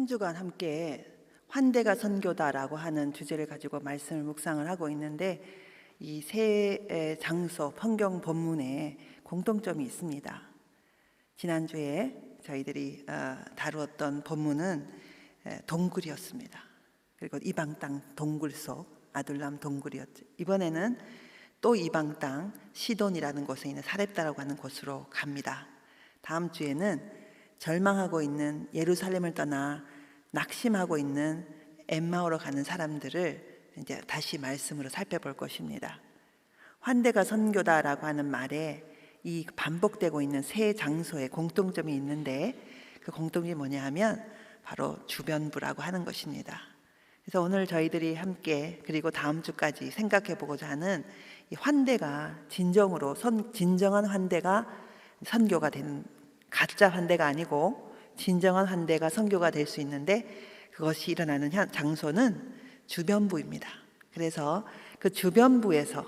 한 주간 함께 환대가 선교다라고 하는 주제를 가지고 말씀을 묵상을 하고 있는데, 이 세 장소 성경 본문에 공통점이 있습니다. 지난주에 저희들이 다루었던 본문은 동굴이었습니다. 그리고 이방 땅 동굴 속 아둘람 동굴이었죠. 이번에는 또 이방 땅 시돈이라는 곳에 있는 사렙다라고 하는 곳으로 갑니다. 다음 주에는 절망하고 있는 예루살렘을 떠나 낙심하고 있는 엠마오로 가는 사람들을 이제 다시 말씀으로 살펴볼 것입니다. 환대가 선교다라고 하는 말에 이 반복되고 있는 세 장소에 공통점이 있는데, 그 공통점이 뭐냐 하면 바로 주변부라고 하는 것입니다. 그래서 오늘 저희들이 함께 그리고 다음 주까지 생각해 보고자 하는 이 환대가 진정한 환대가 선교가 되는, 가짜 환대가 아니고 진정한 환대가 선교가 될 수 있는데, 그것이 일어나는 장소는 주변부입니다. 그래서 그 주변부에서,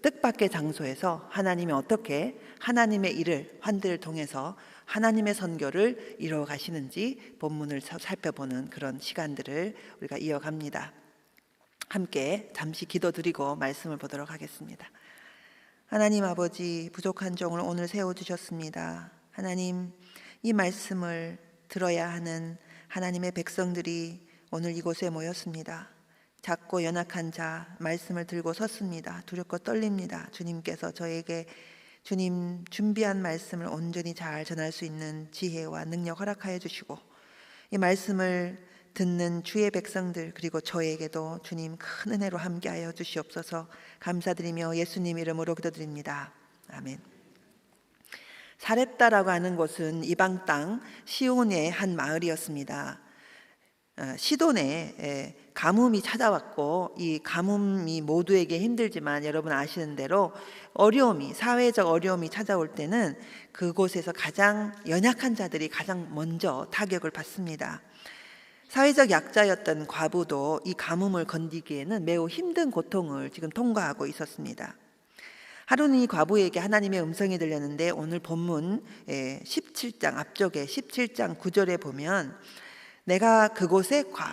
뜻밖의 장소에서 하나님이 어떻게 하나님의 일을, 환대를 통해서 하나님의 선교를 이루어 가시는지 본문을 살펴보는 그런 시간들을 우리가 이어갑니다. 함께 잠시 기도드리고 말씀을 보도록 하겠습니다. 하나님 아버지, 부족한 종을 오늘 세워주셨습니다. 하나님, 이 말씀을 들어야 하는 하나님의 백성들이 오늘 이곳에 모였습니다. 작고 연약한 자 말씀을 들고 섰습니다. 두렵고 떨립니다. 주님께서 저에게 주님 준비한 말씀을 온전히 잘 전할 수 있는 지혜와 능력 허락하여 주시고, 이 말씀을 듣는 주의 백성들 그리고 저에게도 주님 큰 은혜로 함께하여 주시옵소서. 감사드리며 예수님 이름으로 기도드립니다. 아멘. 사렙다라고 하는 곳은 이방 땅 시온의 한 마을이었습니다. 시돈에 가뭄이 찾아왔고, 이 가뭄이 모두에게 힘들지만 여러분 아시는 대로 사회적 어려움이 찾아올 때는 그곳에서 가장 연약한 자들이 가장 먼저 타격을 받습니다. 사회적 약자였던 과부도 이 가뭄을 건디기에는 매우 힘든 고통을 지금 통과하고 있었습니다. 하루는 이 과부에게 하나님의 음성이 들렸는데, 오늘 본문 17장 앞쪽에 17장 9절에 보면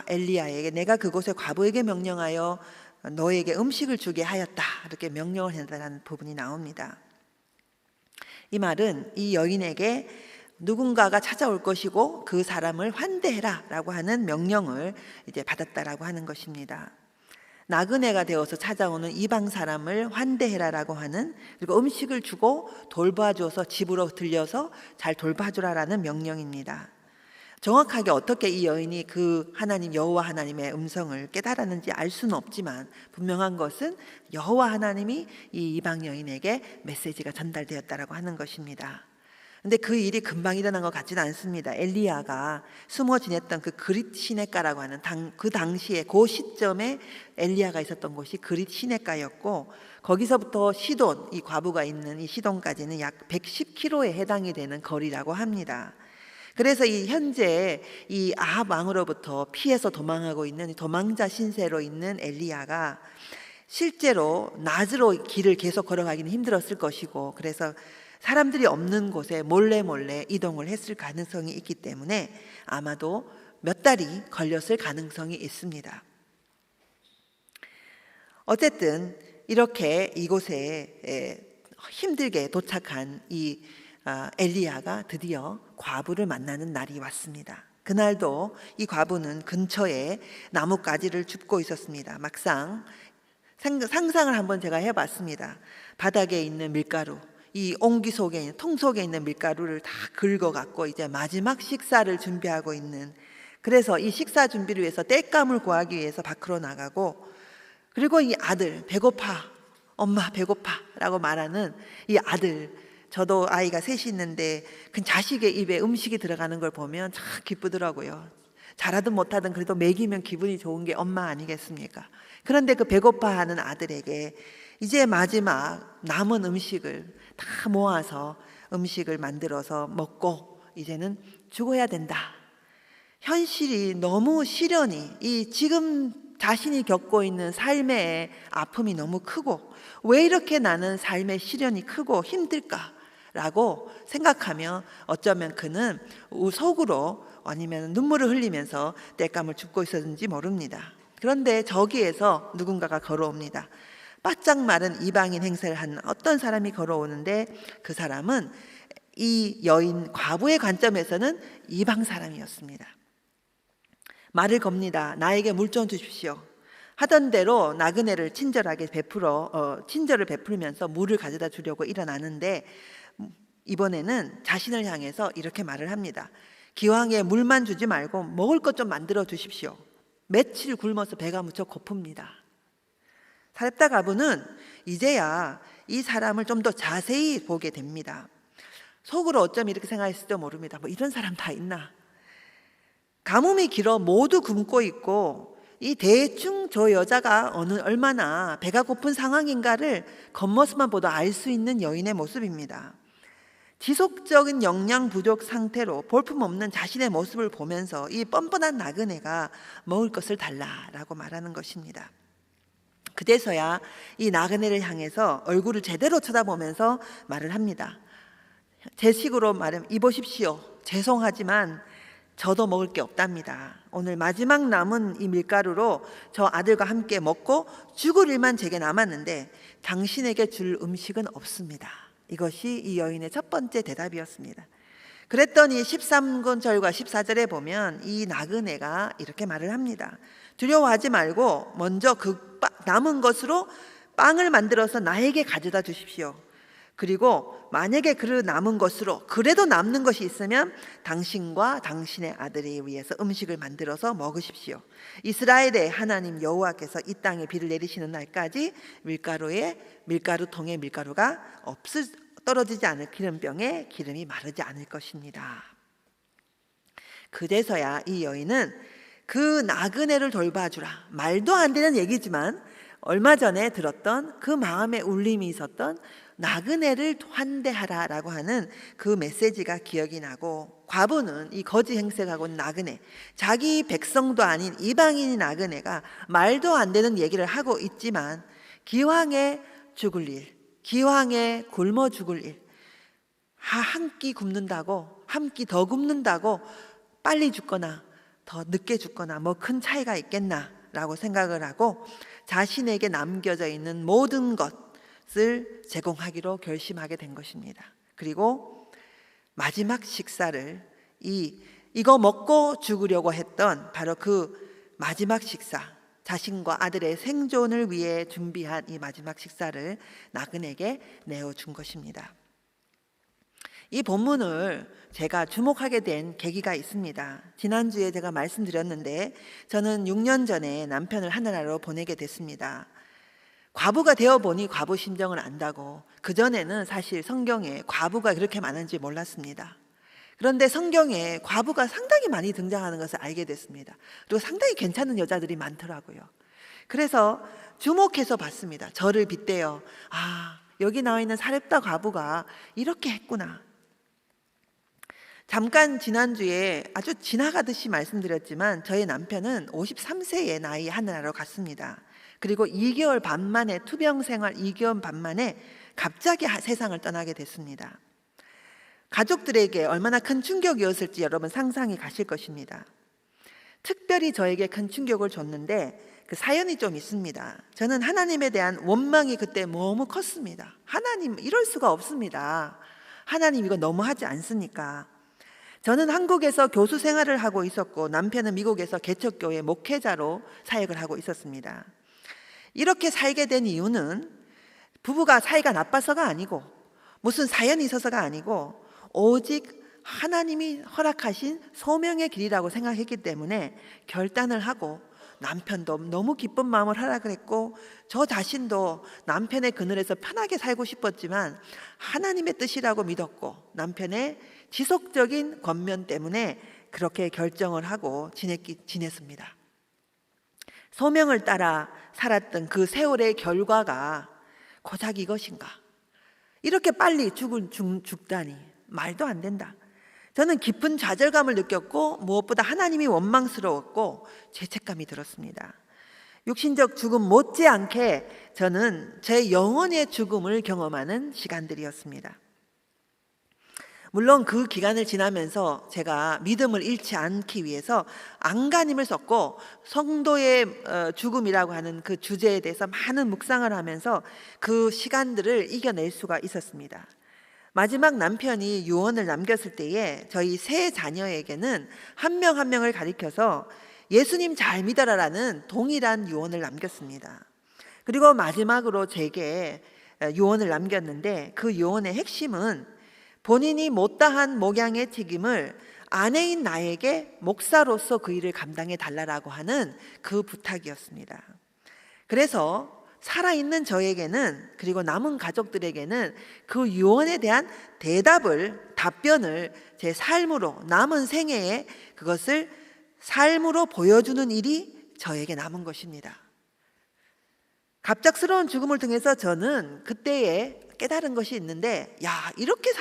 엘리야에게 내가 그곳에 과부에게 명령하여 너에게 음식을 주게 하였다, 이렇게 명령을 했다는 부분이 나옵니다. 이 말은 이 여인에게 누군가가 찾아올 것이고 그 사람을 환대해라 라고 하는 명령을 이제 받았다라고 하는 것입니다. 나그네가 되어서 찾아오는 이방 사람을 환대해라라고 하는, 그리고 음식을 주고 돌봐줘서 집으로 들려서 잘 돌봐주라라는 명령입니다. 정확하게 어떻게 이 여인이 그 하나님 여호와 하나님의 음성을 깨달았는지 알 수는 없지만, 분명한 것은 여호와 하나님이 이 이방 여인에게 메시지가 전달되었다라고 하는 것입니다. 근데 그 일이 금방 일어난 것 같지는 않습니다. 엘리야가 숨어 지냈던 그 그릿 시냇가라고 하는 그 당시에 그 시점에 엘리야가 있었던 곳이 그릿 시냇가였고, 거기서부터 시돈, 이 과부가 있는 이 시돈까지는 약 110km에 해당이 되는 거리라고 합니다. 그래서 현재 이 아합 왕으로부터 피해서 도망하고 있는 도망자 신세로 있는 엘리야가 실제로 낮으로 길을 계속 걸어가기는 힘들었을 것이고, 그래서 사람들이 없는 곳에 몰래 이동을 했을 가능성이 있기 때문에 아마도 몇 달이 걸렸을 가능성이 있습니다. 어쨌든 이렇게 이곳에 힘들게 도착한 이 엘리야가 드디어 과부를 만나는 날이 왔습니다. 그날도 이 과부는 근처에 나뭇가지를 줍고 있었습니다. 막상 상상을 한번 제가 해봤습니다. 바닥에 있는 밀가루, 이 옹기 속에 있는 통 속에 있는 밀가루를 다 긁어갖고 이제 마지막 식사를 준비하고 있는, 그래서 이 식사 준비를 위해서 땔감을 구하기 위해서 밖으로 나가고, 그리고 이 아들, 배고파, 엄마 배고파 라고 말하는 이 아들, 저도 아이가 셋이 있는데 그 자식의 입에 음식이 들어가는 걸 보면 참 기쁘더라고요. 잘하든 못하든 그래도 먹이면 기분이 좋은 게 엄마 아니겠습니까? 그런데 그 배고파하는 아들에게 이제 마지막 남은 음식을 다 모아서 음식을 만들어서 먹고 이제는 죽어야 된다. 현실이 너무 시련이, 이 지금 자신이 겪고 있는 삶의 아픔이 너무 크고, 왜 이렇게 나는 삶의 시련이 크고 힘들까 라고 생각하며 어쩌면 그는 속으로 아니면 눈물을 흘리면서 땔감을 줍고 있었는지 모릅니다. 그런데 저기에서 누군가가 걸어옵니다. 바짝 마른 이방인 행세를 한 어떤 사람이 걸어오는데 그 사람은 이 여인 과부의 관점에서는 이방 사람이었습니다. 말을 겁니다. 나에게 물 좀 주십시오. 하던 대로 나그네를 친절하게 친절을 베풀면서 물을 가져다 주려고 일어나는데 이번에는 자신을 향해서 이렇게 말을 합니다. 기왕에 물만 주지 말고 먹을 것 좀 만들어 주십시오. 며칠 굶어서 배가 무척 고픕니다. 사렙다 과부는 이제야 이 사람을 좀 더 자세히 보게 됩니다. 속으로 어쩜 이렇게 생각했을지도 모릅니다. 뭐 이런 사람 다 있나? 가뭄이 길어 모두 굶고 있고 이 대충 저 여자가 얼마나 배가 고픈 상황인가를 겉모습만 보도 알 수 있는 여인의 모습입니다. 지속적인 영양 부족 상태로 볼품없는 자신의 모습을 보면서 이 뻔뻔한 나그네가 먹을 것을 달라라고 말하는 것입니다. 그제서야 이 나그네를 향해서 얼굴을 제대로 쳐다보면서 말을 합니다. 제 식으로 말하면 이보십시오. 죄송하지만 저도 먹을 게 없답니다. 오늘 마지막 남은 이 밀가루로 저 아들과 함께 먹고 죽을 일만 제게 남았는데 당신에게 줄 음식은 없습니다. 이것이 이 여인의 첫 번째 대답이었습니다. 그랬더니 13절과 14절에 보면 이 나그네가 이렇게 말을 합니다. 두려워하지 말고 먼저 그 남은 것으로 빵을 만들어서 나에게 가져다 주십시오. 그리고 만약에 그 남은 것으로 그래도 남는 것이 있으면 당신과 당신의 아들이 위해서 음식을 만들어서 먹으십시오. 이스라엘의 하나님 여호와께서 이 땅에 비를 내리시는 날까지 밀가루통에 밀가루가 떨어지지 않을 기름병에 기름이 마르지 않을 것입니다. 그제서야 이 여인은 그 나그네를 돌봐주라. 말도 안 되는 얘기지만 얼마 전에 들었던 그 마음에 울림이 있었던 나그네를 환대하라라고 하는 그 메시지가 기억이 나고, 과부는 이 거지 행색하고 나그네, 자기 백성도 아닌 이방인이 나그네가 말도 안 되는 얘기를 하고 있지만 기왕에 죽을 일, 기왕에 굶어 죽을 일, 한 끼 굶는다고, 한 끼 더 굶는다고 빨리 죽거나 더 늦게 죽거나 뭐 큰 차이가 있겠나라고 생각을 하고 자신에게 남겨져 있는 모든 것을 제공하기로 결심하게 된 것입니다. 그리고 마지막 식사를 이거 먹고 죽으려고 했던 바로 그 마지막 식사, 자신과 아들의 생존을 위해 준비한 이 마지막 식사를 나그네에게 내어준 것입니다. 이 본문을 제가 주목하게 된 계기가 있습니다. 지난주에 제가 말씀드렸는데 저는 6년 전에 남편을 하늘나라로 보내게 됐습니다. 과부가 되어보니 과부 심정을 안다고. 그전에는 사실 성경에 과부가 그렇게 많은지 몰랐습니다. 그런데 성경에 과부가 상당히 많이 등장하는 것을 알게 됐습니다. 그리고 상당히 괜찮은 여자들이 많더라고요. 그래서 주목해서 봤습니다. 저를 빗대어 여기 나와 있는 사렙다 과부가 이렇게 했구나. 잠깐 지난주에 아주 지나가듯이 말씀드렸지만 저희 남편은 53세의 나이에 하늘나라로 갔습니다. 그리고 2개월 반 만에, 투병 생활 2개월 반 만에 갑자기 세상을 떠나게 됐습니다. 가족들에게 얼마나 큰 충격이었을지 여러분 상상이 가실 것입니다. 특별히 저에게 큰 충격을 줬는데 그 사연이 좀 있습니다. 저는 하나님에 대한 원망이 그때 너무 컸습니다. 하나님 이럴 수가 없습니다. 하나님 이거 너무하지 않습니까? 저는 한국에서 교수 생활을 하고 있었고 남편은 미국에서 개척교회 목회자로 사역을 하고 있었습니다. 이렇게 살게 된 이유는 부부가 사이가 나빠서가 아니고 무슨 사연이 있어서가 아니고 오직 하나님이 허락하신 소명의 길이라고 생각했기 때문에 결단을 하고, 남편도 너무 기쁜 마음을 하라 그랬고 저 자신도 남편의 그늘에서 편하게 살고 싶었지만 하나님의 뜻이라고 믿었고 남편의 지속적인 권면 때문에 그렇게 결정을 하고 지냈습니다. 소명을 따라 살았던 그 세월의 결과가 고작 이것인가? 이렇게 빨리 죽다니 말도 안 된다. 저는 깊은 좌절감을 느꼈고 무엇보다 하나님이 원망스러웠고 죄책감이 들었습니다. 육신적 죽음 못지않게 저는 제 영혼의 죽음을 경험하는 시간들이었습니다. 물론 그 기간을 지나면서 제가 믿음을 잃지 않기 위해서 안간힘을 썼고 성도의 죽음이라고 하는 그 주제에 대해서 많은 묵상을 하면서 그 시간들을 이겨낼 수가 있었습니다. 마지막 남편이 유언을 남겼을 때에 저희 세 자녀에게는 한 명 한 명을 가리켜서 예수님 잘 믿어라라는 동일한 유언을 남겼습니다. 그리고 마지막으로 제게 유언을 남겼는데 그 유언의 핵심은 본인이 못다한 목양의 책임을 아내인 나에게 목사로서 그 일을 감당해 달라고 하는 그 부탁이었습니다. 그래서 살아있는 저에게는, 그리고 남은 가족들에게는 그 유언에 대한 답변을 제 삶으로, 남은 생애에 그것을 삶으로 보여주는 일이 저에게 남은 것입니다. 갑작스러운 죽음을 통해서 저는 그때에 깨달은 것이 있는데, 이렇게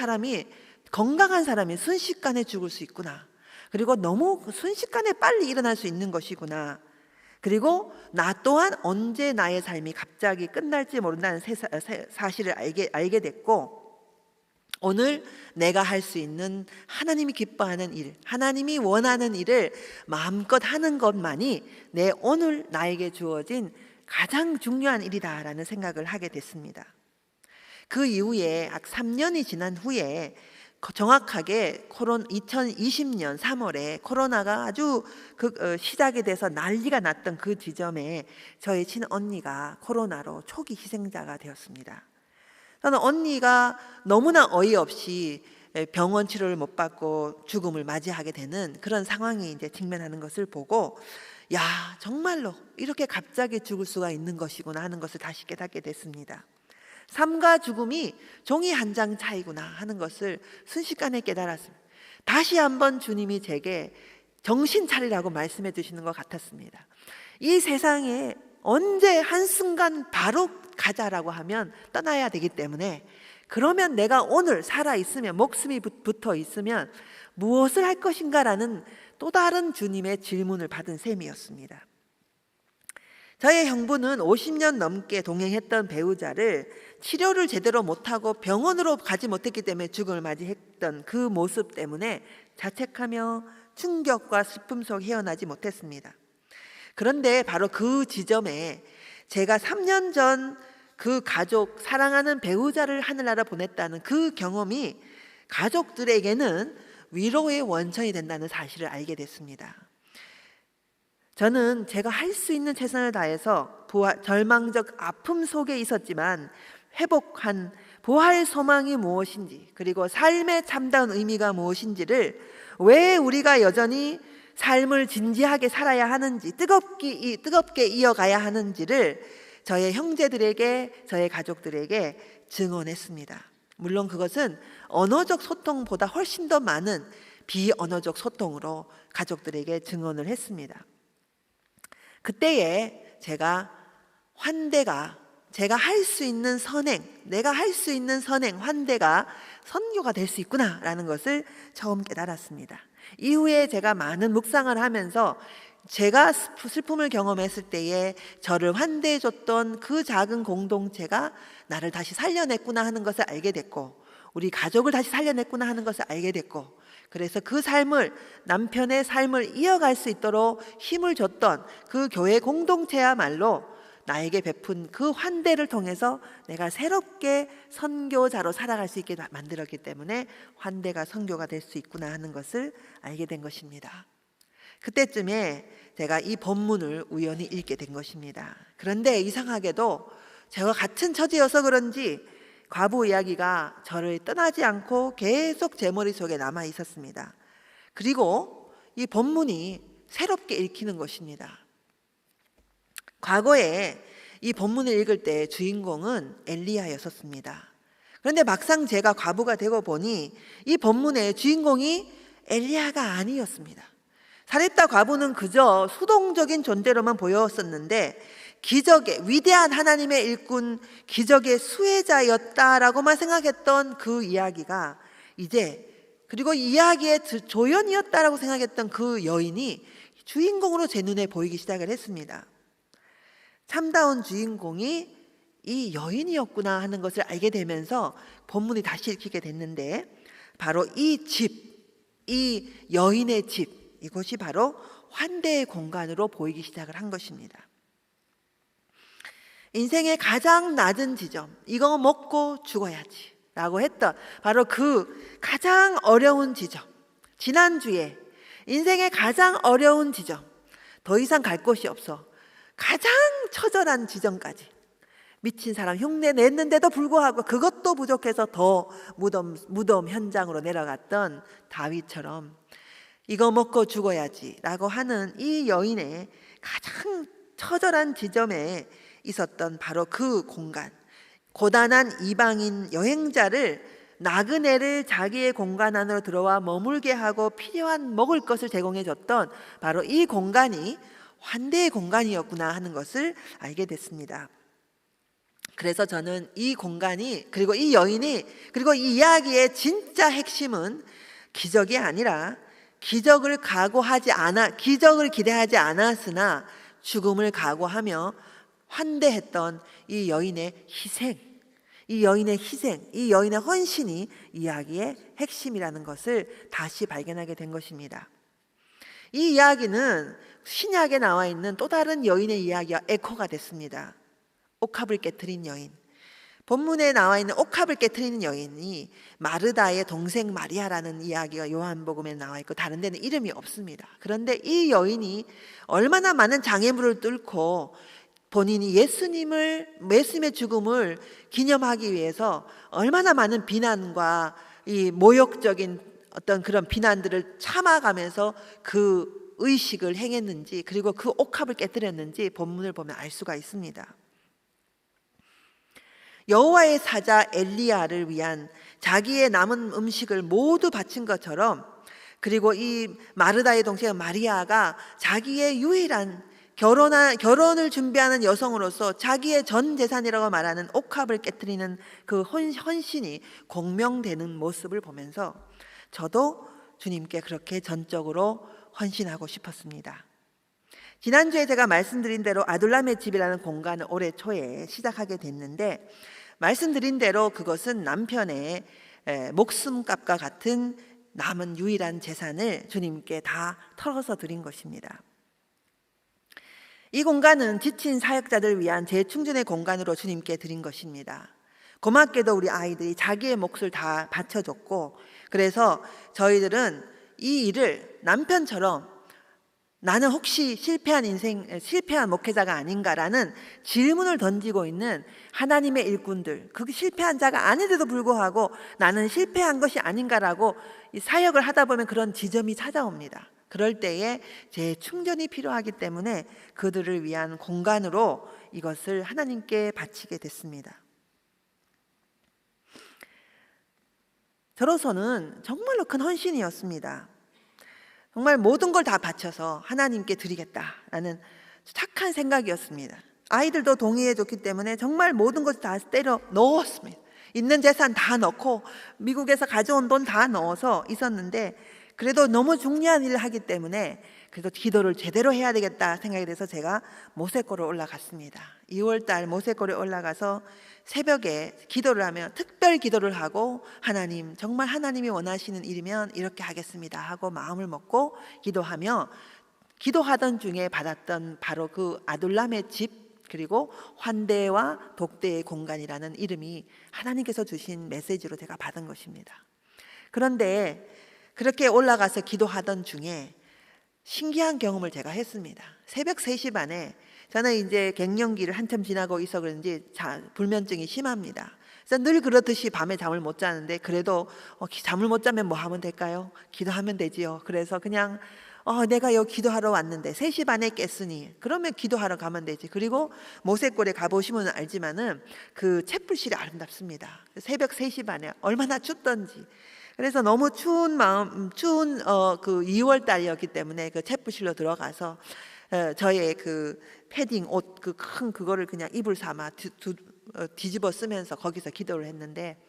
건강한 사람이 순식간에 죽을 수 있구나. 그리고 너무 순식간에 빨리 일어날 수 있는 것이구나. 그리고 나 또한 언제 나의 삶이 갑자기 끝날지 모른다는 사실을 알게 됐고, 오늘 내가 할 수 있는 하나님이 기뻐하는 일, 하나님이 원하는 일을 마음껏 하는 것만이 내 오늘 나에게 주어진 가장 중요한 일이다라는 생각을 하게 됐습니다. 그 이후에 약 3년이 지난 후에 정확하게 2020년 3월에 코로나가 아주 시작이 돼서 난리가 났던 그 지점에 저희 친언니가 코로나로 초기 희생자가 되었습니다. 저는 언니가 너무나 어이없이 병원 치료를 못 받고 죽음을 맞이하게 되는 그런 상황이 이제 직면하는 것을 보고, 정말로 이렇게 갑자기 죽을 수가 있는 것이구나 하는 것을 다시 깨닫게 됐습니다. 삶과 죽음이 종이 한 장 차이구나 하는 것을 순식간에 깨달았습니다. 다시 한번 주님이 제게 정신 차리라고 말씀해 주시는 것 같았습니다. 이 세상에 언제 한순간 바로 가자라고 하면 떠나야 되기 때문에, 그러면 내가 오늘 살아있으면, 목숨이 붙어 있으면 무엇을 할 것인가라는 또 다른 주님의 질문을 받은 셈이었습니다. 저의 형부는 50년 넘게 동행했던 배우자를 치료를 제대로 못하고 병원으로 가지 못했기 때문에 죽음을 맞이했던 그 모습 때문에 자책하며 충격과 슬픔 속 헤어나지 못했습니다. 그런데 바로 그 지점에 제가 3년 전 그 가족, 사랑하는 배우자를 하늘나라 보냈다는 그 경험이 가족들에게는 위로의 원천이 된다는 사실을 알게 됐습니다. 저는 제가 할 수 있는 최선을 다해서 절망적 아픔 속에 있었지만 회복한 부활 소망이 무엇인지, 그리고 삶의 참다운 의미가 무엇인지를, 왜 우리가 여전히 삶을 진지하게 살아야 하는지, 뜨겁게 이어가야 하는지를 저의 형제들에게, 저의 가족들에게 증언했습니다. 물론 그것은 언어적 소통보다 훨씬 더 많은 비언어적 소통으로 가족들에게 증언을 했습니다. 그때에 제가 제가 할 수 있는 선행, 내가 할 수 있는 선행, 환대가 선교가 될 수 있구나라는 것을 처음 깨달았습니다. 이후에 제가 많은 묵상을 하면서 제가 슬픔을 경험했을 때에 저를 환대해 줬던 그 작은 공동체가 나를 다시 살려냈구나 하는 것을 알게 됐고, 우리 가족을 다시 살려냈구나 하는 것을 알게 됐고, 그래서 그 삶을, 남편의 삶을 이어갈 수 있도록 힘을 줬던 그 교회 공동체야말로 나에게 베푼 그 환대를 통해서 내가 새롭게 선교자로 살아갈 수 있게 만들었기 때문에 환대가 선교가 될 수 있구나 하는 것을 알게 된 것입니다. 그때쯤에 제가 이 본문을 우연히 읽게 된 것입니다. 그런데 이상하게도 제가 같은 처지여서 그런지 과부 이야기가 저를 떠나지 않고 계속 제 머릿속에 남아 있었습니다. 그리고 이 본문이 새롭게 읽히는 것입니다. 과거에 이 본문을 읽을 때 주인공은 엘리야였었습니다. 그런데 막상 제가 과부가 되고 보니 이 본문의 주인공이 엘리야가 아니었습니다. 사렙다 과부는 그저 수동적인 존재로만 보였었는데 위대한 하나님의 일꾼, 기적의 수혜자였다라고만 생각했던 그 이야기가 그리고 이야기의 조연이었다라고 생각했던 그 여인이 주인공으로 제 눈에 보이기 시작을 했습니다. 참다운 주인공이 이 여인이었구나 하는 것을 알게 되면서 본문이 다시 읽히게 됐는데, 바로 이 집, 이 여인의 집, 이곳이 바로 환대의 공간으로 보이기 시작을 한 것입니다. 인생의 가장 낮은 지점, 이거 먹고 죽어야지 라고 했던 바로 그 가장 어려운 지점, 지난주에 인생의 가장 어려운 지점, 더 이상 갈 곳이 없어 가장 처절한 지점까지 미친 사람 흉내 냈는데도 불구하고 그것도 부족해서 더 무덤 현장으로 내려갔던 다윗처럼 이거 먹고 죽어야지 라고 하는 이 여인의 가장 처절한 지점에 있었던 바로 그 공간, 고단한 이방인 여행자를 나그네를 자기의 공간 안으로 들어와 머물게 하고 필요한 먹을 것을 제공해 줬던 바로 이 공간이 환대의 공간이었구나 하는 것을 알게 됐습니다. 그래서 저는 이 공간이, 그리고 이 여인이, 그리고 이 이야기의 진짜 핵심은 기적이 아니라 기적을 기대하지 않았으나 죽음을 각오하며 환대했던 이 여인의 희생, 이 여인의 헌신이 이야기의 핵심이라는 것을 다시 발견하게 된 것입니다. 이 이야기는 신약에 나와 있는 또 다른 여인의 이야기와 에코가 됐습니다. 옥합을 깨트린 여인. 본문에 나와 있는 옥합을 깨트리는 여인이 마르다의 동생 마리아라는 이야기가 요한복음에 나와 있고 다른 데는 이름이 없습니다. 그런데 이 여인이 얼마나 많은 장애물을 뚫고 본인이 예수님의 죽음을 기념하기 위해서 얼마나 많은 비난과 이 모욕적인 어떤 그런 비난들을 참아가면서 그 의식을 행했는지, 그리고 그 옥합을 깨뜨렸는지 본문을 보면 알 수가 있습니다. 여호와의 사자 엘리야를 위한 자기의 남은 음식을 모두 바친 것처럼, 그리고 이 마르다의 동생 마리아가 자기의 유일한 결혼을 준비하는 여성으로서 자기의 전 재산이라고 말하는 옥합을 깨뜨리는 그 헌신이 공명되는 모습을 보면서 저도 주님께 그렇게 전적으로 헌신하고 싶었습니다. 지난주에 제가 말씀드린 대로 아둘람의 집이라는 공간을 올해 초에 시작하게 됐는데, 말씀드린 대로 그것은 남편의 목숨값과 같은 남은 유일한 재산을 주님께 다 털어서 드린 것입니다. 이 공간은 지친 사역자들 위한 재충전의 공간으로 주님께 드린 것입니다. 고맙게도 우리 아이들이 자기의 몫을 다 바쳐줬고, 그래서 저희들은 이 일을 남편처럼 나는 혹시 실패한 목회자가 아닌가라는 질문을 던지고 있는 하나님의 일꾼들, 그 실패한 자가 아닌데도 불구하고 나는 실패한 것이 아닌가라고 사역을 하다 보면 그런 지점이 찾아옵니다. 그럴 때에 재충전이 필요하기 때문에 그들을 위한 공간으로 이것을 하나님께 바치게 됐습니다. 저로서는 정말로 큰 헌신이었습니다. 정말 모든 걸 다 바쳐서 하나님께 드리겠다라는 착한 생각이었습니다. 아이들도 동의해 줬기 때문에 정말 모든 것을 다 때려 넣었습니다. 있는 재산 다 넣고 미국에서 가져온 돈 다 넣어서 있었는데, 그래도 너무 중요한 일을 하기 때문에 그래도 기도를 제대로 해야 되겠다 생각이 돼서 제가 모세골을 올라갔습니다. 2월달 모세골에 올라가서 새벽에 기도를 하며 특별 기도를 하고, 하나님 정말 하나님이 원하시는 일이면 이렇게 하겠습니다 하고 마음을 먹고 기도하며, 기도하던 중에 받았던 바로 그 아둘람의 집, 그리고 환대와 독대의 공간이라는 이름이 하나님께서 주신 메시지로 제가 받은 것입니다. 그런데 그렇게 올라가서 기도하던 중에 신기한 경험을 제가 했습니다. 새벽 3시 반에 저는 이제 갱년기를 한참 지나고 있어 그런지 불면증이 심합니다. 그래서 늘 그렇듯이 밤에 잠을 못 자는데, 그래도 잠을 못 자면 뭐 하면 될까요? 기도하면 되지요. 그래서 그냥 내가 여기 기도하러 왔는데 3시 반에 깼으니 그러면 기도하러 가면 되지. 그리고 모세골에 가보시면 알지만은 그 촛불실이 아름답습니다. 새벽 3시 반에 얼마나 춥던지. 그래서 너무 추운 그 2월 달이었기 때문에 그 챗부실로 들어가서 저의 그 패딩 옷 그 큰 그거를 그냥 이불 삼아 뒤집어 쓰면서 거기서 기도를 했는데,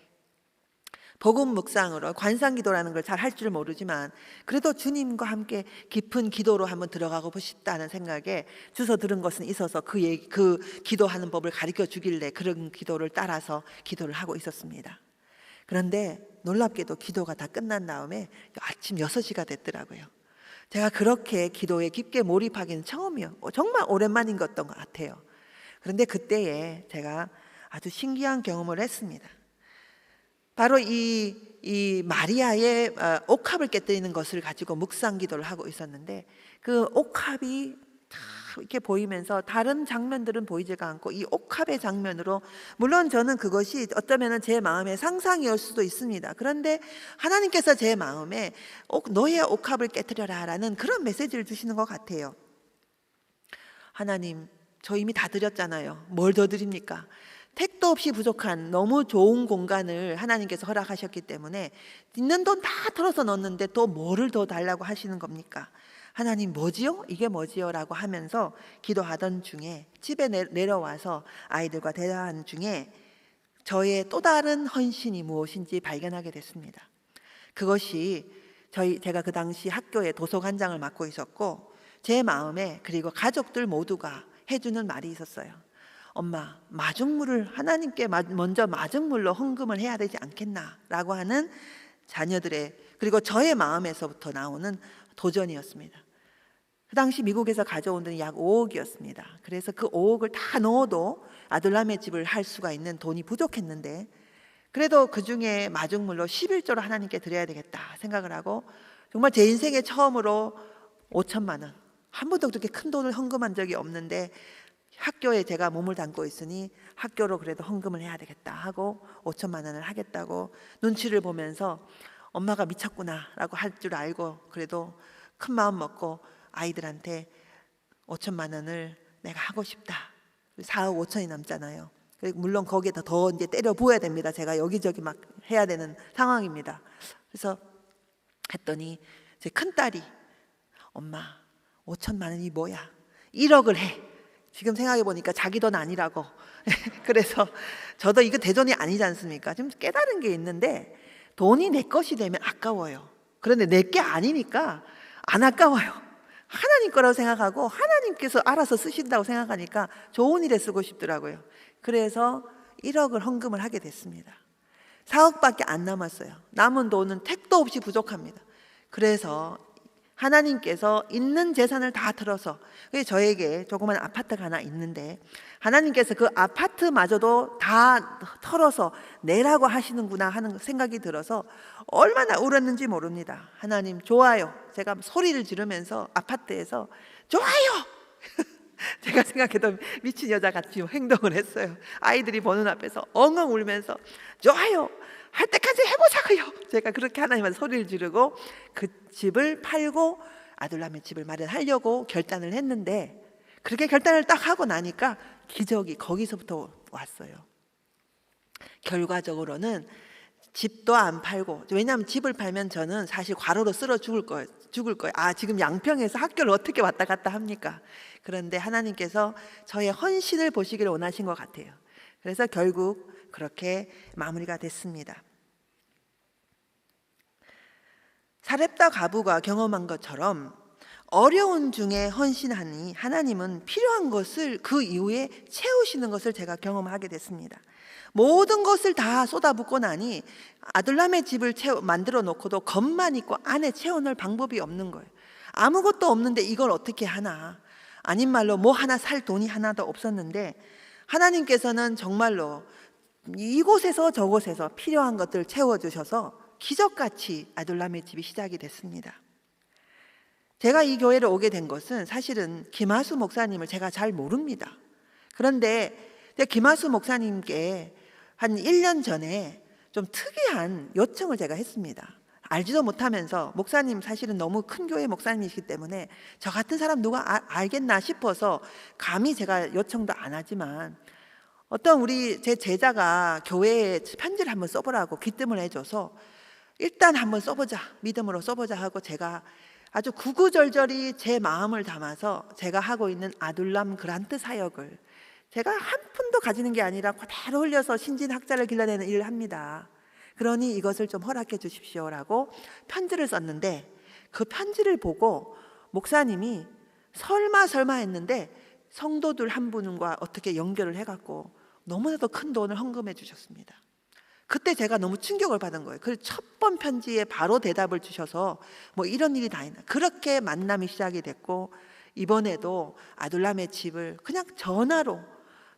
복음 묵상으로 관상기도라는 걸 잘 할 줄 모르지만 그래도 주님과 함께 깊은 기도로 한번 들어가고 싶다는 생각에 주워 들은 것은 있어서 그 기도하는 법을 가르쳐 주길래 그런 기도를 따라서 기도를 하고 있었습니다. 그런데 놀랍게도 기도가 다 끝난 다음에 아침 6시가 됐더라고요. 제가 그렇게 기도에 깊게 몰입하기는 처음이요. 정말 오랜만인 것던 것 같아요. 그런데 그때에 제가 아주 신기한 경험을 했습니다. 바로 이 마리아의 옥합을 깨뜨리는 것을 가지고 묵상 기도를 하고 있었는데, 그 옥합이 다 이렇게 보이면서 다른 장면들은 보이지가 않고 이 옥합의 장면으로, 물론 저는 그것이 어쩌면 제 마음의 상상이었을 수도 있습니다. 그런데 하나님께서 제 마음에 너의 옥합을 깨뜨려라 라는 그런 메시지를 주시는 것 같아요. 하나님, 저 이미 다 드렸잖아요. 뭘 더 드립니까? 택도 없이 부족한 너무 좋은 공간을 하나님께서 허락하셨기 때문에 있는 돈 다 털어서 넣었는데 또 뭐를 더 달라고 하시는 겁니까? 하나님, 뭐지요? 이게 뭐지요? 라고 하면서 기도하던 중에 집에 내려와서 아이들과 대화한 중에 저의 또 다른 헌신이 무엇인지 발견하게 됐습니다. 그것이 제가 그 당시 학교의 도서관장을 맡고 있었고, 제 마음에, 그리고 가족들 모두가 해주는 말이 있었어요. 엄마, 마중물을 하나님께 먼저 마중물로 헌금을 해야 되지 않겠나? 라고 하는 자녀들의, 그리고 저의 마음에서부터 나오는 도전이었습니다. 그 당시 미국에서 가져온 돈이 약 5억이었습니다. 그래서 그 5억을 다 넣어도 아둘람의 집을 할 수가 있는 돈이 부족했는데, 그래도 그 중에 마중물로 11조를 하나님께 드려야 되겠다 생각을 하고, 정말 제 인생에 처음으로 5천만 원, 한 번도 그렇게 큰 돈을 헌금한 적이 없는데, 학교에 제가 몸을 담고 있으니 학교로 그래도 헌금을 해야 되겠다 하고 5천만 원을 하겠다고 눈치를 보면서, 엄마가 미쳤구나 라고 할 줄 알고 그래도 큰 마음 먹고 아이들한테 5천만 원을 내가 하고 싶다. 4억 5천이 남잖아요. 물론 거기에다 더 이제 때려 부어야 됩니다. 제가 여기저기 막 해야 되는 상황입니다. 그래서 했더니 제 큰딸이, 엄마 5천만 원이 뭐야? 1억을 해. 지금 생각해 보니까 자기 돈 아니라고. 그래서 저도 이거 대 돈이 아니지 않습니까? 좀 깨달은 게 있는데, 돈이 내 것이 되면 아까워요. 그런데 내 게 아니니까 안 아까워요. 하나님 거라고 생각하고 하나님께서 알아서 쓰신다고 생각하니까 좋은 일에 쓰고 싶더라고요. 그래서 1억을 헌금을 하게 됐습니다. 4억밖에 안 남았어요. 남은 돈은 택도 없이 부족합니다. 그래서 하나님께서 있는 재산을 다 털어서, 저에게 조그만 아파트가 하나 있는데 하나님께서 그 아파트마저도 다 털어서 내라고 하시는구나 하는 생각이 들어서 얼마나 울었는지 모릅니다. 하나님 좋아요. 제가 소리를 지르면서 아파트에서 좋아요. 제가 생각해도 미친 여자같이 행동을 했어요. 아이들이 보는 앞에서 엉엉 울면서 좋아요, 할 때까지 해보자고요. 제가 그렇게 하나님한테 소리를 지르고 그 집을 팔고 아둘람의 집을 마련하려고 결단을 했는데, 그렇게 결단을 딱 하고 나니까 기적이 거기서부터 왔어요. 결과적으로는 집도 안 팔고, 왜냐하면 집을 팔면 저는 사실 과로로 쓸어 죽을 거예요. 지금 양평에서 학교를 어떻게 왔다 갔다 합니까? 그런데 하나님께서 저의 헌신을 보시기를 원하신 것 같아요. 그래서 결국 그렇게 마무리가 됐습니다. 사렙다 과부가 경험한 것처럼 어려운 중에 헌신하니 하나님은 필요한 것을 그 이후에 채우시는 것을 제가 경험하게 됐습니다. 모든 것을 다 쏟아붓고 나니 아둘람의 집을 만들어 놓고도 겉만 있고 안에 채워넣을 방법이 없는 거예요. 아무것도 없는데 이걸 어떻게 하나, 아닌 말로 뭐 하나 살 돈이 하나도 없었는데, 하나님께서는 정말로 이곳에서 저곳에서 필요한 것들을 채워주셔서 기적같이 아둘람의 집이 시작이 됐습니다. 제가 이 교회를 오게 된 것은 사실은 김하수 목사님을 제가 잘 모릅니다. 그런데 김하수 목사님께 한 1년 전에 좀 특이한 요청을 제가 했습니다. 알지도 못하면서, 목사님 사실은 너무 큰 교회 목사님이시기 때문에 저 같은 사람 누가 알겠나 싶어서 감히 제가 요청도 안 하지만, 어떤 제 제자가 교회에 편지를 한번 써보라고 귀뜸을 해줘서 일단 한번 써보자, 믿음으로 써보자 하고 제가 아주 구구절절히 제 마음을 담아서 제가 하고 있는 아둘람 그란트 사역을 제가 한 푼도 가지는 게 아니라 그대로 흘려서 신진학자를 길러내는 일을 합니다. 그러니 이것을 좀 허락해 주십시오라고 편지를 썼는데, 그 편지를 보고 목사님이 설마 했는데 성도들 한 분과 어떻게 연결을 해갖고 너무나도 큰 돈을 헌금해 주셨습니다. 그때 제가 너무 충격을 받은 거예요. 그 첫 번 편지에 바로 대답을 주셔서 뭐 이런 일이 다 있나. 그렇게 만남이 시작이 됐고, 이번에도 아둘람의 집을 그냥 전화로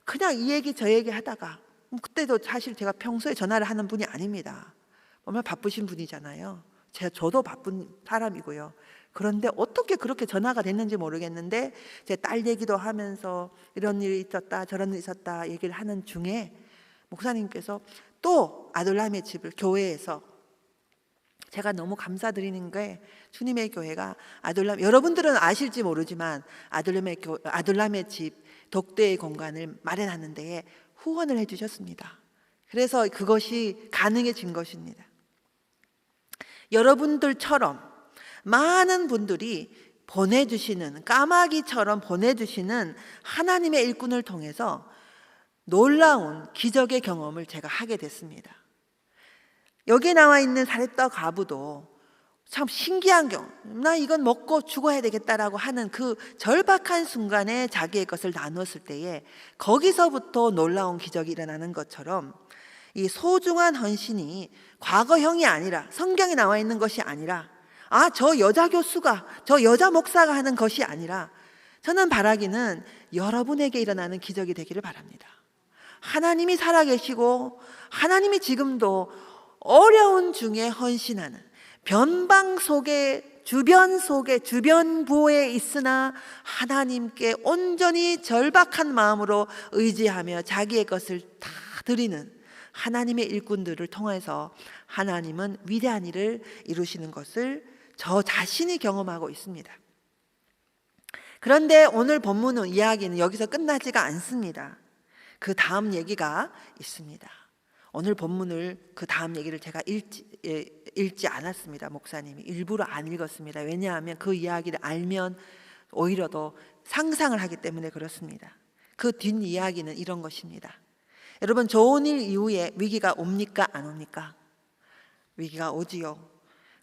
그냥 이 얘기 저 얘기 하다가, 그때도 사실 제가 평소에 전화를 하는 분이 아닙니다. 얼마나 바쁘신 분이잖아요. 저도 바쁜 사람이고요. 그런데 어떻게 그렇게 전화가 됐는지 모르겠는데, 제 딸 얘기도 하면서 이런 일이 있었다 저런 일이 있었다 얘기를 하는 중에 목사님께서 또 아둘람의 집을 교회에서, 제가 너무 감사드리는 게 주님의 교회가 아둘람, 여러분들은 아실지 모르지만 아둘람의 집 독대의 공간을 마련하는 데에 후원을 해주셨습니다. 그래서 그것이 가능해진 것입니다. 여러분들처럼 많은 분들이 보내주시는, 까마귀처럼 보내주시는 하나님의 일꾼을 통해서 놀라운 기적의 경험을 제가 하게 됐습니다. 여기 나와 있는 사렙다 과부도 참 신기한 경험, 나 이건 먹고 죽어야 되겠다라고 하는 그 절박한 순간에 자기의 것을 나눴을 때에 거기서부터 놀라운 기적이 일어나는 것처럼, 이 소중한 헌신이 과거형이 아니라, 성경에 나와 있는 것이 아니라, 저 여자 교수가, 저 여자 목사가 하는 것이 아니라, 저는 바라기는 여러분에게 일어나는 기적이 되기를 바랍니다. 하나님이 살아계시고 하나님이 지금도 어려운 중에 헌신하는, 변방 속에, 주변부에 있으나 하나님께 온전히 절박한 마음으로 의지하며 자기의 것을 다 드리는 하나님의 일꾼들을 통해서 하나님은 위대한 일을 이루시는 것을 저 자신이 경험하고 있습니다. 그런데 오늘 본문 이야기는 여기서 끝나지가 않습니다. 그 다음 얘기가 있습니다. 오늘 본문을, 그 다음 얘기를 제가 읽지 않았습니다. 목사님이 일부러 안 읽었습니다. 왜냐하면 그 이야기를 알면 오히려 더 상상을 하기 때문에 그렇습니다. 그 뒷이야기는 이런 것입니다. 여러분, 좋은 일 이후에 위기가 옵니까 안 옵니까? 위기가 오지요.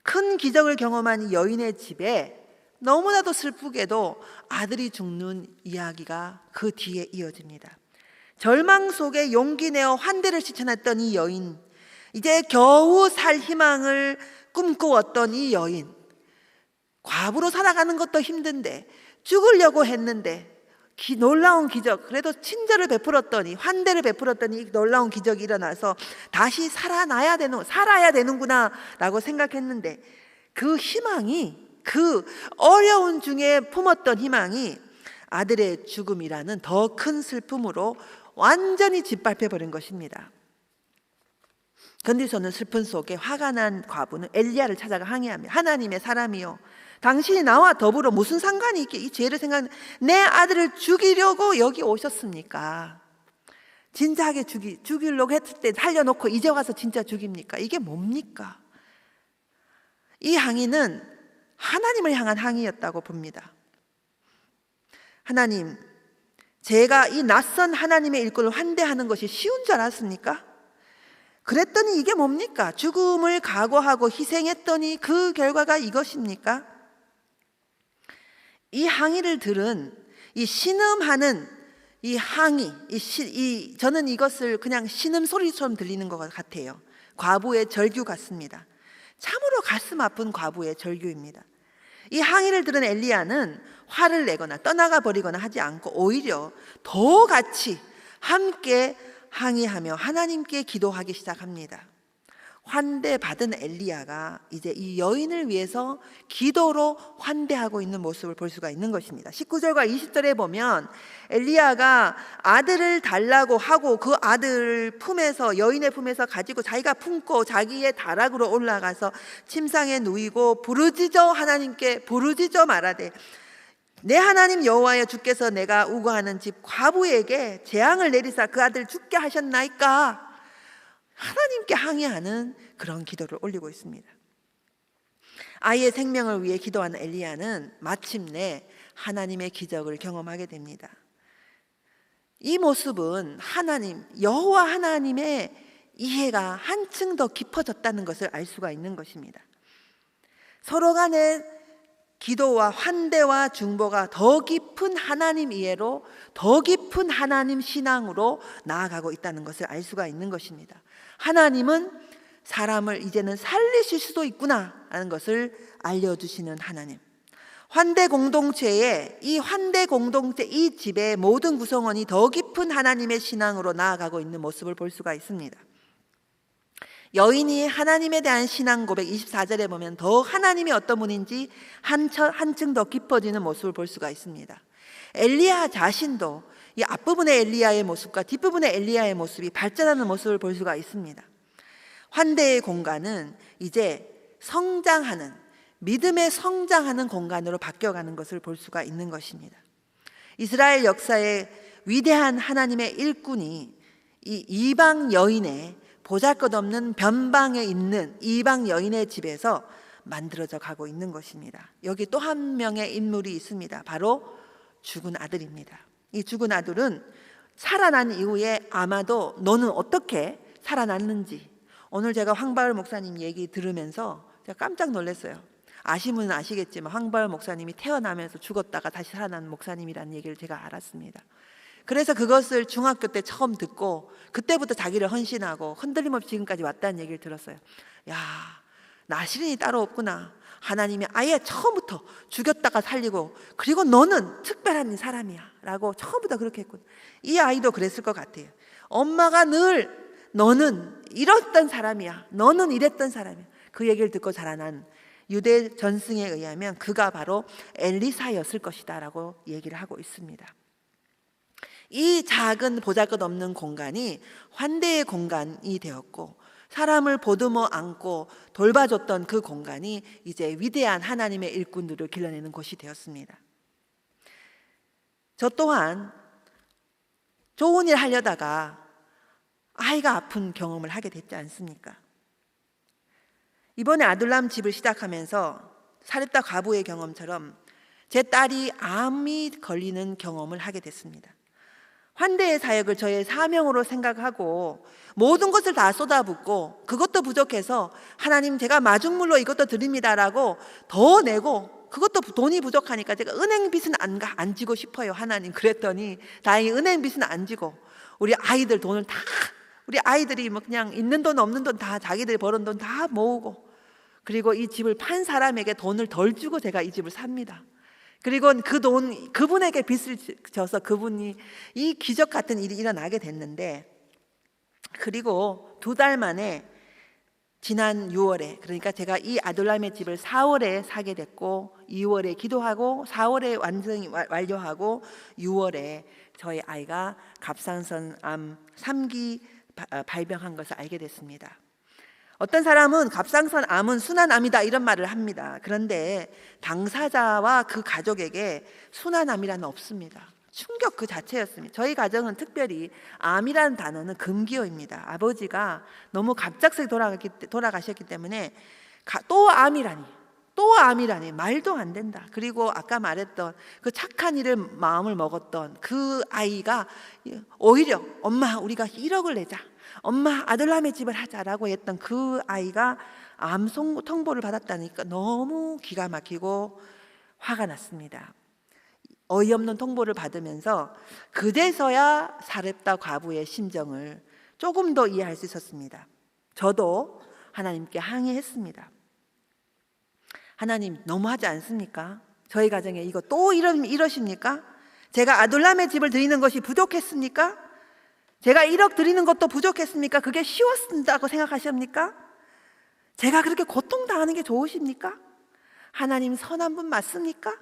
큰 기적을 경험한 이 여인의 집에 너무나도 슬프게도 아들이 죽는 이야기가 그 뒤에 이어집니다. 절망 속에 용기 내어 환대를 실천했던 이 여인, 이제 겨우 살 희망을 꿈꾸었던 이 여인, 과부로 살아가는 것도 힘든데 죽으려고 했는데 놀라운 기적, 그래도 친절을 베풀었더니, 환대를 베풀었더니 놀라운 기적이 일어나서 다시 살아야 되는구나 라고 생각했는데, 그 희망이, 그 어려운 중에 품었던 희망이 아들의 죽음이라는 더 큰 슬픔으로 완전히 짓밟혀버린 것입니다. 그런데서는 슬픈 속에 화가 난 과부는 엘리야를 찾아가 항의합니다. 하나님의 사람이요, 당신이 나와 더불어 무슨 상관이 있게 이 죄를 내 아들을 죽이려고 여기 오셨습니까? 진작에 죽이려고 했을 때 살려놓고 이제 와서 진짜 죽입니까? 이게 뭡니까? 이 항의는 하나님을 향한 항의였다고 봅니다. 하나님, 제가 이 낯선 하나님의 일꾼을 환대하는 것이 쉬운 줄 알았습니까? 그랬더니 이게 뭡니까? 죽음을 각오하고 희생했더니 그 결과가 이것입니까? 이 항의를 들은, 이 신음하는 이 항의, 저는 이것을 그냥 신음소리처럼 들리는 것 같아요. 과부의 절규 같습니다. 참으로 가슴 아픈 과부의 절규입니다. 이 항의를 들은 엘리야는 화를 내거나 떠나가 버리거나 하지 않고 오히려 더 같이 함께 항의하며 하나님께 기도하기 시작합니다. 환대받은 엘리야가 이제 이 여인을 위해서 기도로 환대하고 있는 모습을 볼 수가 있는 것입니다. 19절과 20절에 보면 엘리야가 아들을 달라고 하고 그 아들 품에서, 여인의 품에서 가지고 자기가 품고 자기의 다락으로 올라가서 침상에 누이고 하나님께 부르짖어 말하되, 내 하나님 여호와여, 주께서 내가 우거하는 집 과부에게 재앙을 내리사 그 아들 죽게 하셨나이까? 하나님께 항의하는 그런 기도를 올리고 있습니다. 아이의 생명을 위해 기도하는 엘리야는 마침내 하나님의 기적을 경험하게 됩니다. 이 모습은 여호와 하나님의 이해가 한층 더 깊어졌다는 것을 알 수가 있는 것입니다. 서로 간에 기도와 환대와 중보가 더 깊은 하나님 이해로, 더 깊은 하나님 신앙으로 나아가고 있다는 것을 알 수가 있는 것입니다. 하나님은 사람을 이제는 살리실 수도 있구나 하는 것을 알려주시는 하나님. 환대 공동체에, 이 환대 공동체, 이 집의 모든 구성원이 더 깊은 하나님의 신앙으로 나아가고 있는 모습을 볼 수가 있습니다. 여인이 하나님에 대한 신앙 고백 24절에 보면 더 하나님이 어떤 분인지 한층 더 깊어지는 모습을 볼 수가 있습니다. 엘리야 자신도 이 앞부분의 엘리야의 모습과 뒷부분의 엘리야의 모습이 발전하는 모습을 볼 수가 있습니다. 환대의 공간은 이제 성장하는, 믿음의 성장하는 공간으로 바뀌어가는 것을 볼 수가 있는 것입니다. 이스라엘 역사의 위대한 하나님의 일꾼이 이 이방 여인의, 보잘것없는 변방에 있는 이방 여인의 집에서 만들어져 가고 있는 것입니다. 여기 또 한 명의 인물이 있습니다. 바로 죽은 아들입니다. 이 죽은 아들은 살아난 이후에 아마도 너는 어떻게 살아났는지, 오늘 제가 황바울 목사님 얘기 들으면서 제가 깜짝 놀랐어요. 아시면 아시겠지만 황바울 목사님이 태어나면서 죽었다가 다시 살아난 목사님이라는 얘기를 제가 알았습니다. 그래서 그것을 중학교 때 처음 듣고 그때부터 자기를 헌신하고 흔들림 없이 지금까지 왔다는 얘기를 들었어요. 야, 나시린이 따로 없구나. 하나님이 아예 처음부터 죽였다가 살리고, 그리고 너는 특별한 사람이야 라고 처음부터 그렇게 했거든요. 이 아이도 그랬을 것 같아요. 엄마가 늘 너는 이랬던 사람이야, 너는 이랬던 사람이야, 그 얘기를 듣고 자라난 유대 전승에 의하면 그가 바로 엘리사였을 것이다 라고 얘기를 하고 있습니다. 이 작은 보잘것없는 공간이 환대의 공간이 되었고, 사람을 보듬어 안고 돌봐줬던 그 공간이 이제 위대한 하나님의 일꾼들을 길러내는 곳이 되었습니다. 저 또한 좋은 일 하려다가 아이가 아픈 경험을 하게 됐지 않습니까? 이번에 아둘람 집을 시작하면서 사렙다 과부의 경험처럼 제 딸이 암이 걸리는 경험을 하게 됐습니다. 환대의 사역을 저의 사명으로 생각하고 모든 것을 다 쏟아붓고 그것도 부족해서 하나님 제가 마중물로 이것도 드립니다라고 더 내고, 그것도 돈이 부족하니까 제가 은행 빚은 안 지고 싶어요 하나님. 그랬더니 다행히 은행 빚은 안 지고 우리 아이들 돈을 다, 우리 아이들이 뭐 그냥 있는 돈 없는 돈 다 자기들이 벌은 돈 다 모으고, 그리고 이 집을 판 사람에게 돈을 덜 주고 제가 이 집을 삽니다. 그리고 그 돈, 그분에게 빚을 져서 그분이 이 기적 같은 일이 일어나게 됐는데, 그리고 2달 만에 지난 6월에, 그러니까 제가 이 아둘람의 집을 4월에 사게 됐고 2월에 기도하고 4월에 완전히 완료하고 6월에 저희 아이가 갑상선 암 3기 발병한 것을 알게 됐습니다. 어떤 사람은 갑상선 암은 순환암이다 이런 말을 합니다. 그런데 당사자와 그 가족에게 순환암이라는 없습니다. 충격 그 자체였습니다. 저희 가정은 특별히 암이라는 단어는 금기어입니다. 아버지가 너무 갑작스레 돌아가셨기 때문에 또 암이라니 말도 안 된다. 그리고 아까 말했던 그 착한 일을 마음을 먹었던 그 아이가 오히려 엄마 우리가 1억을 내자, 엄마 아들남의 집을 하자라고 했던 그 아이가 암 통보를 받았다니까 너무 기가 막히고 화가 났습니다. 어이없는 통보를 받으면서 그제서야 사렙다 과부의 심정을 조금 더 이해할 수 있었습니다. 저도 하나님께 항의했습니다. 하나님 너무하지 않습니까? 저희 가정에 이거 또 이러십니까? 제가 아둘람의 집을 드리는 것이 부족했습니까? 제가 1억 드리는 것도 부족했습니까? 그게 쉬웠다고 생각하십니까? 제가 그렇게 고통당하는 게 좋으십니까? 하나님 선한 분 맞습니까?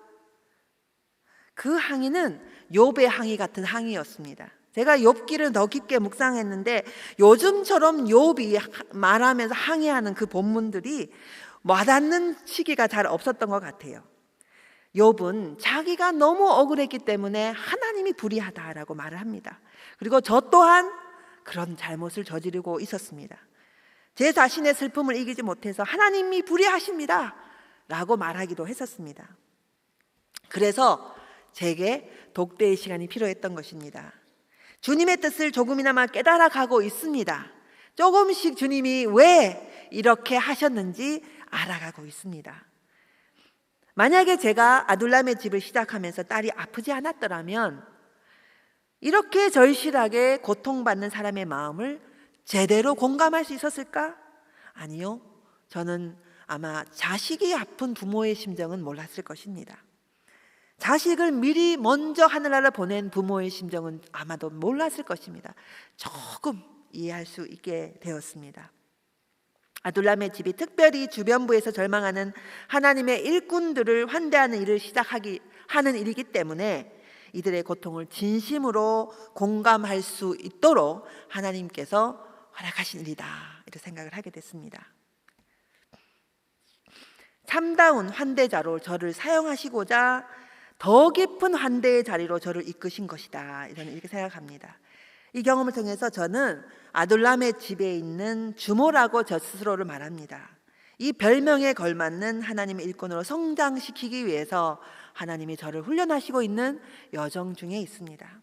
그 항의는 욥의 항의 같은 항의였습니다. 제가 욥기를 더 깊게 묵상했는데 요즘처럼 욥이 말하면서 항의하는 그 본문들이 와닿는 시기가 잘 없었던 것 같아요. 욥은 자기가 너무 억울했기 때문에 하나님이 불의하다라고 말을 합니다. 그리고 저 또한 그런 잘못을 저지르고 있었습니다. 제 자신의 슬픔을 이기지 못해서 하나님이 불의하십니다 라고 말하기도 했었습니다. 그래서 제게 독대의 시간이 필요했던 것입니다. 주님의 뜻을 조금이나마 깨달아 가고 있습니다. 조금씩 주님이 왜 이렇게 하셨는지 알아가고 있습니다. 만약에 제가 아둘람의 집을 시작하면서 딸이 아프지 않았더라면 이렇게 절실하게 고통받는 사람의 마음을 제대로 공감할 수 있었을까? 아니요. 저는 아마 자식이 아픈 부모의 심정은 몰랐을 것입니다. 자식을 미리 먼저 하늘나라 보낸 부모의 심정은 아마도 몰랐을 것입니다. 조금 이해할 수 있게 되었습니다. 아둘람의 집이 특별히 주변부에서 절망하는 하나님의 일꾼들을 환대하는 일을 하는 일이기 때문에 이들의 고통을 진심으로 공감할 수 있도록 하나님께서 허락하신 일이다, 이렇게 생각을 하게 됐습니다. 참다운 환대자로 저를 사용하시고자 더 깊은 환대의 자리로 저를 이끄신 것이다, 이렇게 생각합니다. 이 경험을 통해서 저는 아둘람의 집에 있는 주모라고 저 스스로를 말합니다. 이 별명에 걸맞는 하나님의 일꾼으로 성장시키기 위해서 하나님이 저를 훈련하시고 있는 여정 중에 있습니다.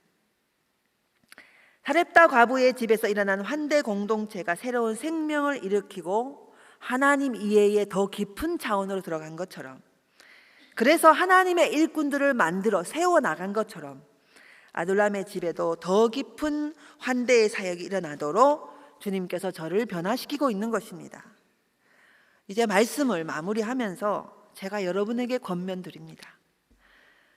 사렙다 과부의 집에서 일어난 환대 공동체가 새로운 생명을 일으키고 하나님 이해의 더 깊은 차원으로 들어간 것처럼, 그래서 하나님의 일꾼들을 만들어 세워나간 것처럼 아둘람의 집에도 더 깊은 환대의 사역이 일어나도록 주님께서 저를 변화시키고 있는 것입니다. 이제 말씀을 마무리하면서 제가 여러분에게 권면드립니다.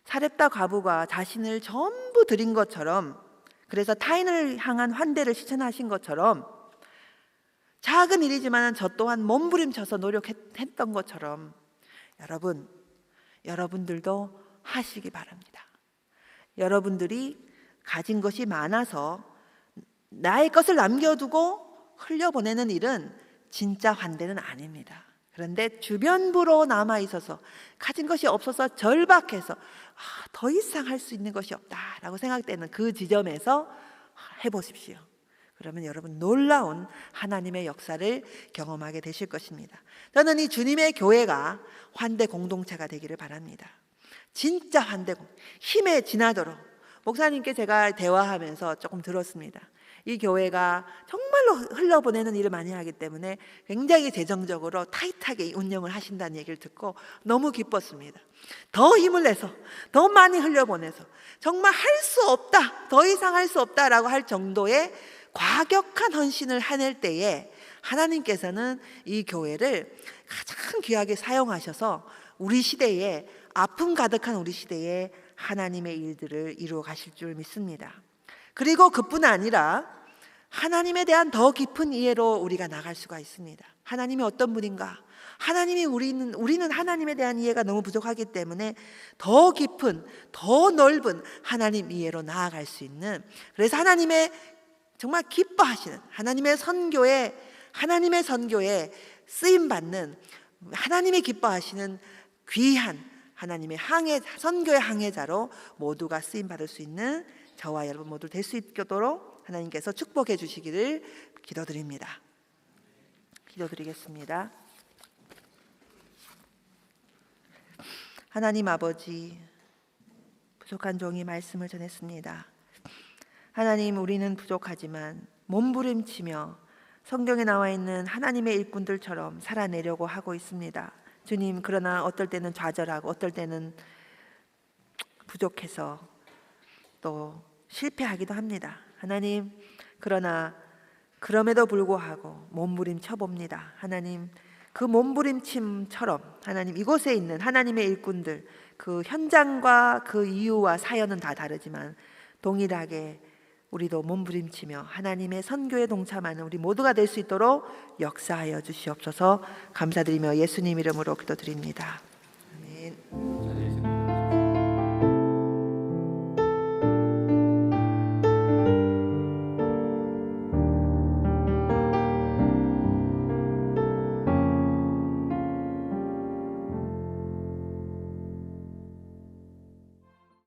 사렙다 과부가 자신을 전부 드린 것처럼, 그래서 타인을 향한 환대를 실천하신 것처럼, 작은 일이지만 저 또한 몸부림쳐서 노력했던 것처럼 여러분들도 하시기 바랍니다. 여러분들이 가진 것이 많아서 나의 것을 남겨두고 흘려보내는 일은 진짜 환대는 아닙니다. 그런데 주변부로 남아있어서 가진 것이 없어서 절박해서 더 이상 할 수 있는 것이 없다라고 생각되는 그 지점에서 해보십시오. 그러면 여러분 놀라운 하나님의 역사를 경험하게 되실 것입니다. 저는 이 주님의 교회가 환대 공동체가 되기를 바랍니다. 진짜 환대 힘에 지나도록. 목사님께 제가 대화하면서 조금 들었습니다. 이 교회가 정말로 흘려보내는 일을 많이 하기 때문에 굉장히 재정적으로 타이트하게 운영을 하신다는 얘기를 듣고 너무 기뻤습니다. 더 힘을 내서 더 많이 흘려보내서 정말 할 수 없다, 더 이상 할 수 없다라고 할 정도의 과격한 헌신을 해낼 때에 하나님께서는 이 교회를 가장 귀하게 사용하셔서 우리 시대에, 아픔 가득한 우리 시대에 하나님의 일들을 이루어 가실 줄 믿습니다. 그리고 그뿐 아니라 하나님에 대한 더 깊은 이해로 우리가 나갈 수가 있습니다. 하나님이 어떤 분인가? 우리는 하나님에 대한 이해가 너무 부족하기 때문에 더 깊은, 더 넓은 하나님 이해로 나아갈 수 있는, 그래서 하나님의 정말 기뻐하시는 하나님의 선교에 쓰임 받는, 하나님의 기뻐하시는 귀한 하나님의 선교의 항해자로 모두가 쓰임 받을 수 있는 저와 여러분 모두 될 수 있도록 하나님께서 축복해 주시기를 기도드립니다. 기도드리겠습니다. 하나님 아버지, 부족한 종이 말씀을 전했습니다. 하나님, 우리는 부족하지만 몸부림치며 성경에 나와 있는 하나님의 일꾼들처럼 살아내려고 하고 있습니다. 주님, 그러나 어떨 때는 좌절하고 어떨 때는 부족해서 또 실패하기도 합니다. 하나님, 그러나 그럼에도 불구하고 몸부림쳐 봅니다. 하나님, 그 몸부림침처럼 하나님, 이곳에 있는 하나님의 일꾼들, 그 현장과 그 이유와 사연은 다 다르지만 동일하게 우리도 몸부림치며 하나님의 선교에 동참하는 우리 모두가 될 수 있도록 역사하여 주시옵소서. 감사드리며 예수님 이름으로 기도드립니다. 아멘.